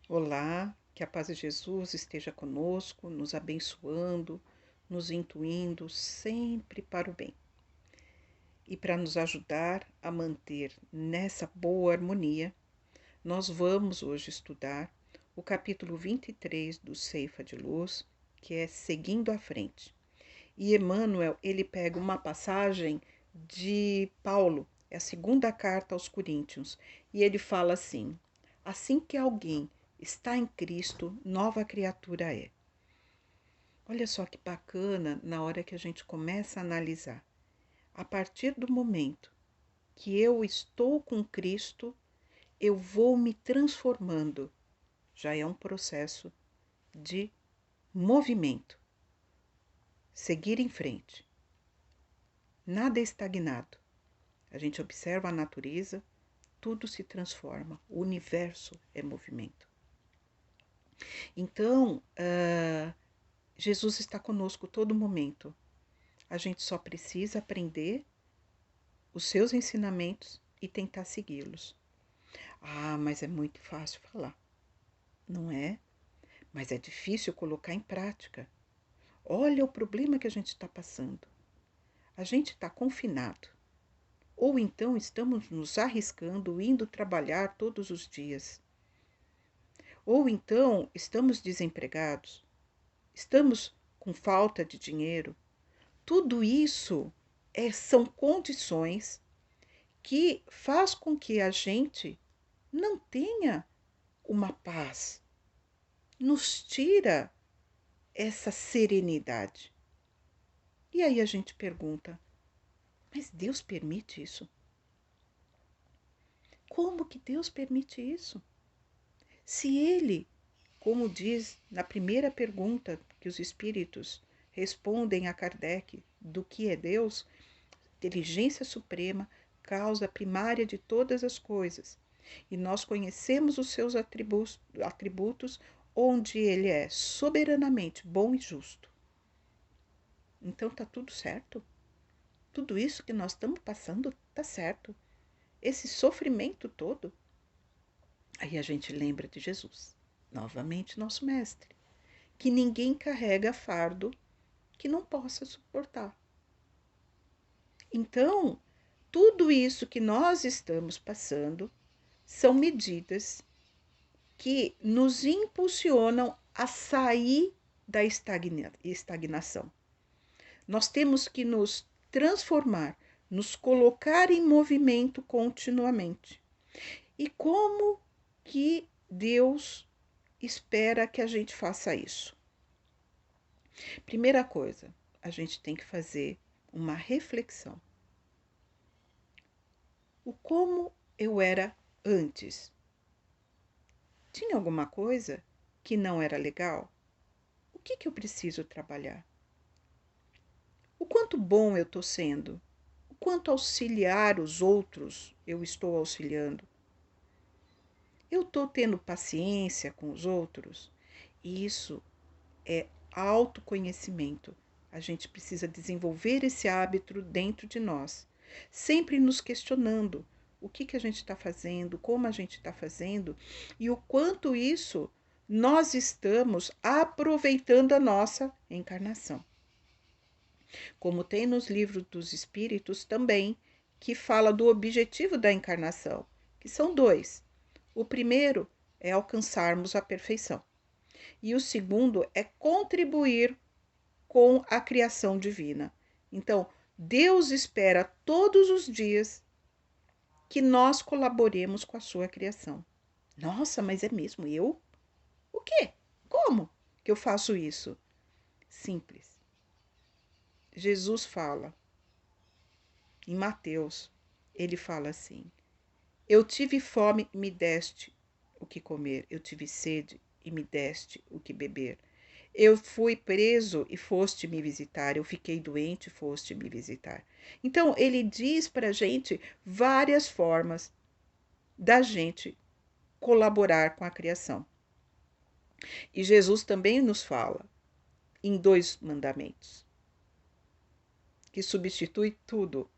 Olá, que a paz de Jesus esteja conosco, nos abençoando, nos intuindo sempre para o bem. E para nos ajudar a manter nessa boa harmonia, nós vamos hoje estudar o capítulo 23 do Ceifa de Luz, que é Seguindo à Frente. E Emmanuel, ele pega uma passagem de Paulo, é a segunda carta aos Coríntios, e ele fala assim: assim que alguém está em Cristo, nova criatura é. Olha só que bacana na hora que a gente começa a analisar. A partir do momento que eu estou com Cristo, eu vou me transformando. Já é um processo de movimento. Seguir em frente. Nada é estagnado. A gente observa a natureza, tudo se transforma, o universo é movimento. Então, Jesus está conosco todo momento. A gente só precisa aprender os seus ensinamentos e tentar segui-los. Ah, mas é muito fácil falar. Não é? Mas é difícil colocar em prática. Olha o problema que a gente está passando. A gente está confinado. Ou então estamos nos arriscando, indo trabalhar todos os dias. Ou então estamos desempregados, estamos com falta de dinheiro. Tudo isso são condições que faz com que a gente não tenha uma paz, nos tira essa serenidade. E aí a gente pergunta, mas Deus permite isso? Como que Deus permite isso? Se Ele, como diz na primeira pergunta que os espíritos respondem a Kardec do que é Deus, inteligência suprema, causa primária de todas as coisas. E nós conhecemos os seus atributos onde ele é soberanamente bom e justo. Então tá tudo certo. Tudo isso que nós estamos passando tá certo. Esse sofrimento todo. Aí a gente lembra de Jesus, novamente nosso mestre, que ninguém carrega fardo que não possa suportar. Então, tudo isso que nós estamos passando são medidas que nos impulsionam a sair da estagnação. Nós temos que nos transformar, nos colocar em movimento continuamente. E como que Deus espera que a gente faça isso? Primeira coisa, a gente tem que fazer uma reflexão. O como eu era antes? Tinha alguma coisa que não era legal? O que eu preciso trabalhar? O quanto bom eu estou sendo? O quanto auxiliar os outros eu estou auxiliando? Eu estou tendo paciência com os outros? Isso é autoconhecimento. A gente precisa desenvolver esse hábito dentro de nós, sempre nos questionando o que a gente está fazendo, como a gente está fazendo e o quanto isso nós estamos aproveitando a nossa encarnação. Como tem nos livros dos espíritos também, que fala do objetivo da encarnação, que são dois. O primeiro é alcançarmos a perfeição. E o segundo é contribuir com a criação divina. Então, Deus espera todos os dias que nós colaboremos com a sua criação. Nossa, mas é mesmo eu? O quê? Como que eu faço isso? Simples. Jesus fala em Mateus, ele fala assim: eu tive fome e me deste o que comer, eu tive sede e me deste o que beber. Eu fui preso e foste me visitar, eu fiquei doente e foste me visitar. Então, ele diz para a gente várias formas da gente colaborar com a criação. E Jesus também nos fala em dois mandamentos, que substitui tudo.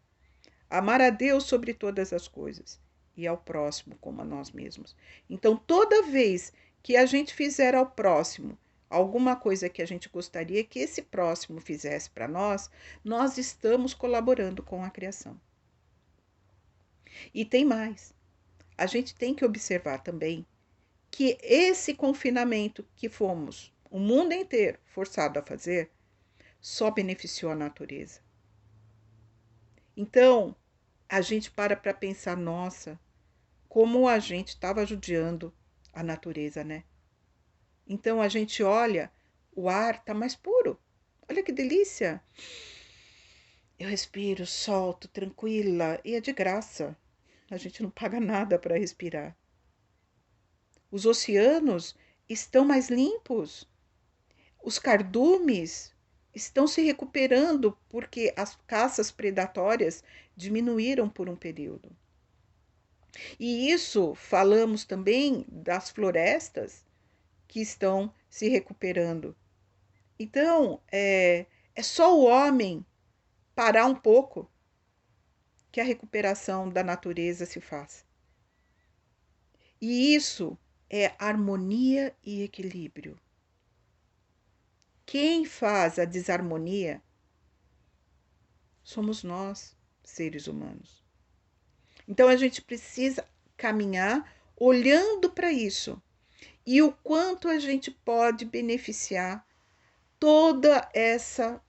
Amar a Deus sobre todas as coisas e ao próximo como a nós mesmos. Então, toda vez que a gente fizer ao próximo alguma coisa que a gente gostaria que esse próximo fizesse para nós, nós estamos colaborando com a criação. E tem mais. A gente tem que observar também que esse confinamento que fomos o mundo inteiro forçado a fazer só beneficiou a natureza. Então, a gente para pensar, nossa, como a gente estava judiando a natureza, né? Então a gente olha, o ar está mais puro. Olha que delícia! Eu respiro, solto, tranquila, e é de graça. A gente não paga nada para respirar. Os oceanos estão mais limpos. Os cardumes estão se recuperando porque as caças predatórias diminuíram por um período. E isso falamos também das florestas que estão se recuperando. Então, é só o homem parar um pouco que a recuperação da natureza se faz. E isso é harmonia e equilíbrio. Quem faz a desarmonia somos nós, seres humanos. Então a gente precisa caminhar olhando para isso e o quanto a gente pode beneficiar toda essa,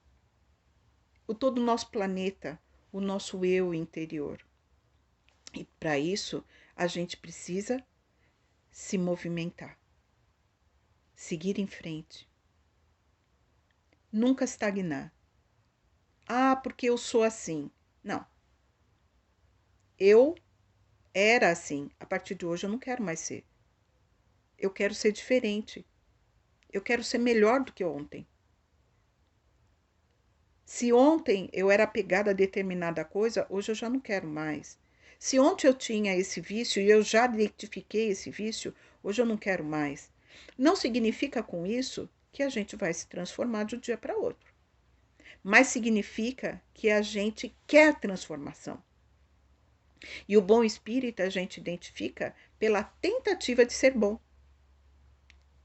todo o nosso planeta, o nosso eu interior. E para isso a gente precisa se movimentar, seguir em frente, nunca estagnar. Ah, porque eu sou assim. Não. Eu era assim. A partir de hoje eu não quero mais ser. Eu quero ser diferente. Eu quero ser melhor do que ontem. Se ontem eu era apegada a determinada coisa, hoje eu já não quero mais. Se ontem eu tinha esse vício e eu já identifiquei esse vício, hoje eu não quero mais. Não significa com isso que a gente vai se transformar de um dia para outro. Mas significa que a gente quer transformação. E o bom espírito a gente identifica pela tentativa de ser bom.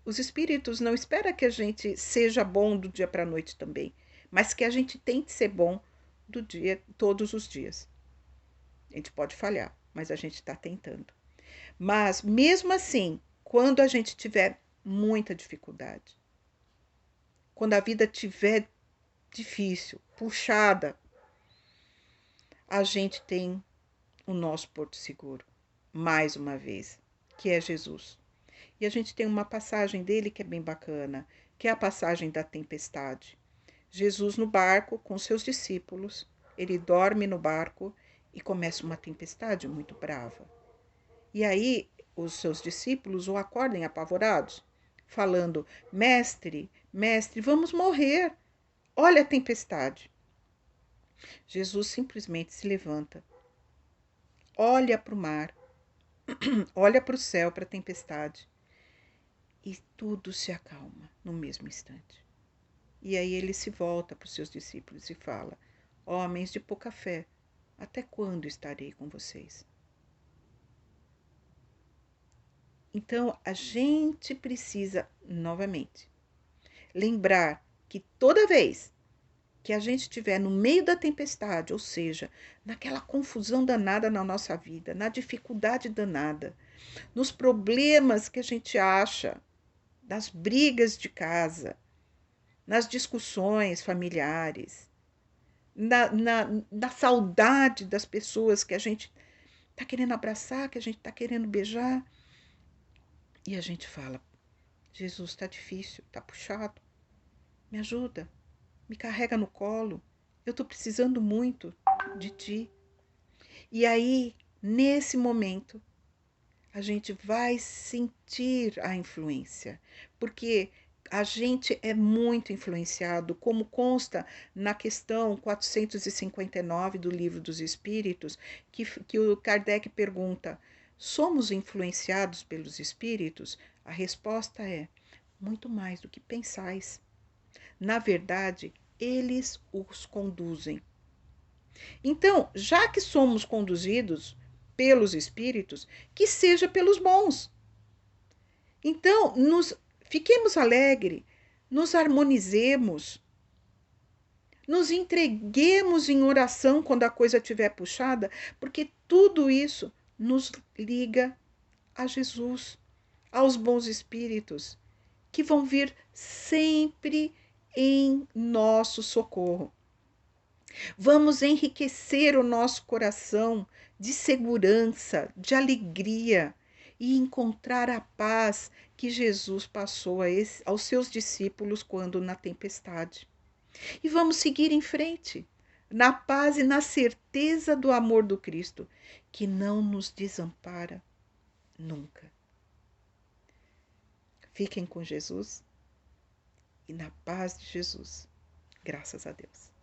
Os espíritos não esperam que a gente seja bom do dia para a noite também, mas que a gente tente ser bom do dia, todos os dias. A gente pode falhar, mas a gente está tentando. Mas mesmo assim, quando a gente tiver muita dificuldade, quando a vida tiver difícil, puxada, a gente tem o nosso porto seguro, mais uma vez, que é Jesus. E a gente tem uma passagem dele que é bem bacana, que é a passagem da tempestade. Jesus no barco com seus discípulos, ele dorme no barco e começa uma tempestade muito brava. E aí os seus discípulos o acordam apavorados, falando: Mestre, mestre, vamos morrer. Olha a tempestade. Jesus simplesmente se levanta, olha para o mar, olha para o céu, para a tempestade, e tudo se acalma no mesmo instante. E aí ele se volta para os seus discípulos e fala: Homens de pouca fé, até quando estarei com vocês? Então a gente precisa, novamente, lembrar que toda vez que a gente estiver no meio da tempestade, ou seja, naquela confusão danada na nossa vida, na dificuldade danada, nos problemas que a gente acha, das brigas de casa, nas discussões familiares, na saudade das pessoas que a gente está querendo abraçar, que a gente está querendo beijar, e a gente fala: Jesus, está difícil, está puxado, me ajuda, me carrega no colo, eu estou precisando muito de ti. E aí, nesse momento, a gente vai sentir a influência, porque a gente é muito influenciado, como consta na questão 459 do Livro dos Espíritos, que o Kardec pergunta: somos influenciados pelos espíritos? A resposta é: muito mais do que pensais. Na verdade, eles os conduzem. Então, já que somos conduzidos pelos espíritos, que seja pelos bons. Então, fiquemos alegres, nos harmonizemos, nos entreguemos em oração quando a coisa estiver puxada, porque tudo isso nos liga a Jesus, aos bons espíritos, que vão vir sempre em nosso socorro. Vamos enriquecer o nosso coração de segurança, de alegria e encontrar a paz que Jesus passou aos seus discípulos quando na tempestade. E vamos seguir em frente, na paz e na certeza do amor do Cristo, que não nos desampara nunca. Fiquem com Jesus e na paz de Jesus. Graças a Deus.